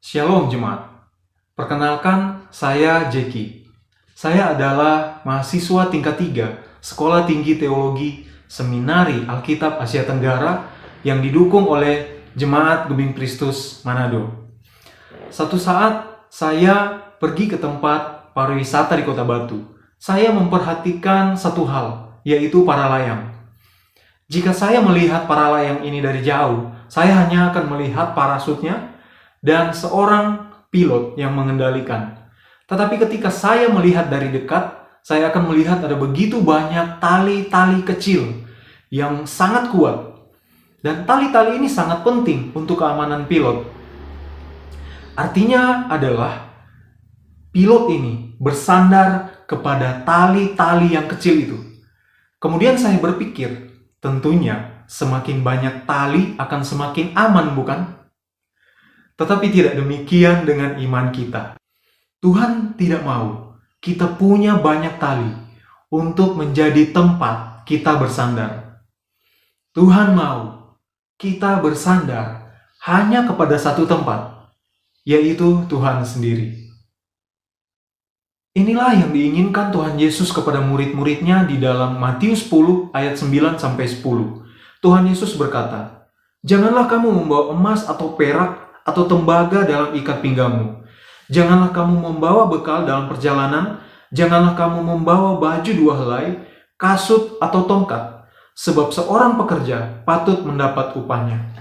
Shalom Jemaat. Perkenalkan, saya Jeki. Saya adalah mahasiswa tingkat 3 Sekolah Tinggi Teologi Seminari Alkitab Asia Tenggara yang didukung oleh Jemaat Gebing Kristus Manado. Satu saat saya pergi ke tempat pariwisata di Kota Batu. Saya memperhatikan satu hal, yaitu para layang. Jika saya melihat para layang ini dari jauh, saya hanya akan melihat parasutnya dan seorang pilot yang mengendalikan. Tetapi ketika saya melihat dari dekat, saya akan melihat ada begitu banyak tali-tali kecil yang sangat kuat. Dan tali-tali ini sangat penting untuk keamanan pilot. Artinya adalah pilot ini bersandar kepada tali-tali yang kecil itu. Kemudian saya berpikir, tentunya semakin banyak tali akan semakin aman, bukan? Tetapi tidak demikian dengan iman kita. Tuhan tidak mau kita punya banyak tali untuk menjadi tempat kita bersandar. Tuhan mau kita bersandar hanya kepada satu tempat, yaitu Tuhan sendiri. Inilah yang diinginkan Tuhan Yesus kepada murid-muridnya di dalam Matius 10 ayat 9-10. Tuhan Yesus berkata, "Janganlah kamu membawa emas atau perak atau tembaga dalam ikat pinggangmu. Janganlah kamu membawa bekal dalam perjalanan. Janganlah kamu membawa baju 2 helai, kasut atau tongkat, sebab seorang pekerja patut mendapat upahnya."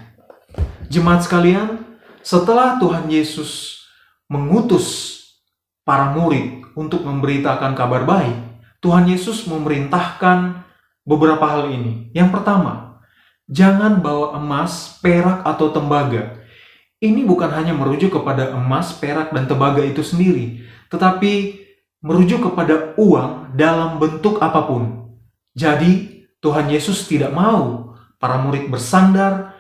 Jemaat sekalian, setelah Tuhan Yesus mengutus para murid untuk memberitakan kabar baik, Tuhan Yesus memerintahkan beberapa hal ini. Yang pertama, jangan bawa emas, perak atau tembaga. Ini bukan hanya merujuk kepada emas, perak, dan tembaga itu sendiri, tetapi merujuk kepada uang dalam bentuk apapun. Jadi, Tuhan Yesus tidak mau para murid bersandar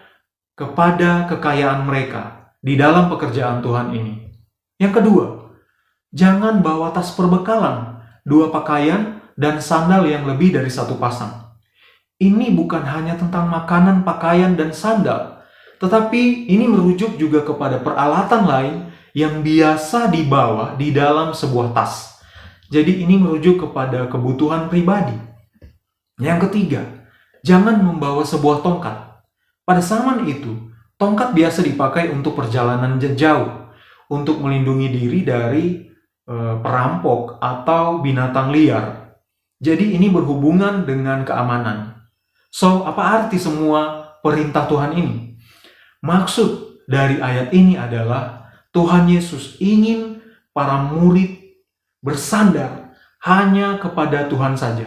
kepada kekayaan mereka di dalam pekerjaan Tuhan ini. Yang kedua, jangan bawa tas perbekalan, 2 pakaian, dan sandal yang lebih dari 1 pasang. Ini bukan hanya tentang makanan, pakaian, dan sandal, tetapi ini merujuk juga kepada peralatan lain yang biasa dibawa di dalam sebuah tas. Jadi ini merujuk kepada kebutuhan pribadi. Yang ketiga, jangan membawa sebuah tongkat. Pada zaman itu, tongkat biasa dipakai untuk perjalanan jauh, untuk melindungi diri dari perampok atau binatang liar. Jadi ini berhubungan dengan keamanan. So, apa arti semua perintah Tuhan ini? Maksud dari ayat ini adalah Tuhan Yesus ingin para murid bersandar hanya kepada Tuhan saja.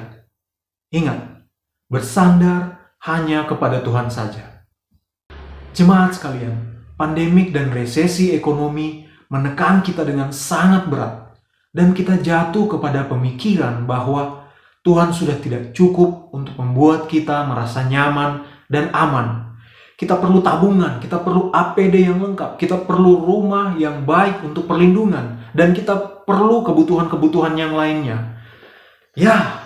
Ingat, bersandar hanya kepada Tuhan saja. Jemaat sekalian, pandemik dan resesi ekonomi menekan kita dengan sangat berat, dan kita jatuh kepada pemikiran bahwa Tuhan sudah tidak cukup untuk membuat kita merasa nyaman dan aman. Kita perlu tabungan, kita perlu APD yang lengkap, kita perlu rumah yang baik untuk perlindungan, dan kita perlu kebutuhan-kebutuhan yang lainnya. Ya,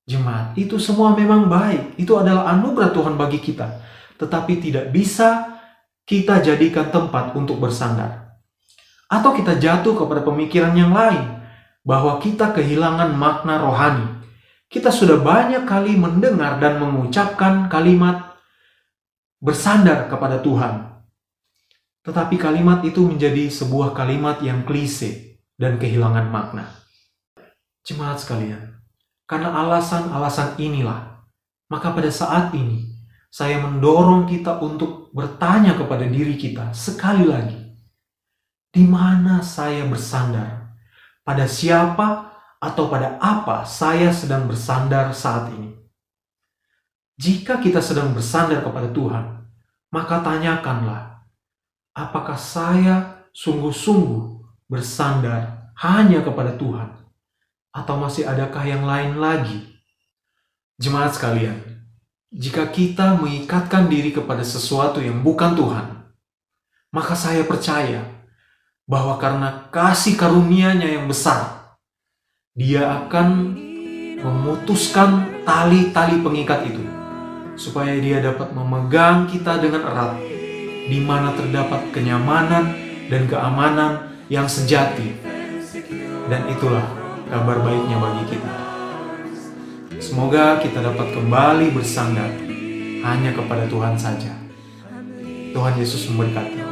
jemaat, itu semua memang baik. Itu adalah anugerah Tuhan bagi kita. Tetapi tidak bisa kita jadikan tempat untuk bersandar. Atau kita jatuh kepada pemikiran yang lain, bahwa kita kehilangan makna rohani. Kita sudah banyak kali mendengar dan mengucapkan kalimat bersandar kepada Tuhan. Tetapi kalimat itu menjadi sebuah kalimat yang klise dan kehilangan makna. Jemaat sekalian, karena alasan-alasan inilah, maka pada saat ini, saya mendorong kita untuk bertanya kepada diri kita sekali lagi. Di mana saya bersandar? Pada siapa atau pada apa saya sedang bersandar saat ini? Jika kita sedang bersandar kepada Tuhan, maka tanyakanlah, apakah saya sungguh-sungguh bersandar hanya kepada Tuhan? Atau masih adakah yang lain lagi? Jemaat sekalian, jika kita mengikatkan diri kepada sesuatu yang bukan Tuhan, maka saya percaya bahwa karena kasih karunia-Nya yang besar, Dia akan memutuskan tali-tali pengikat itu, supaya Dia dapat memegang kita dengan erat, di mana terdapat kenyamanan dan keamanan yang sejati. Dan itulah kabar baiknya bagi kita. Semoga kita dapat kembali bersandar hanya kepada Tuhan saja. Tuhan Yesus memberkati.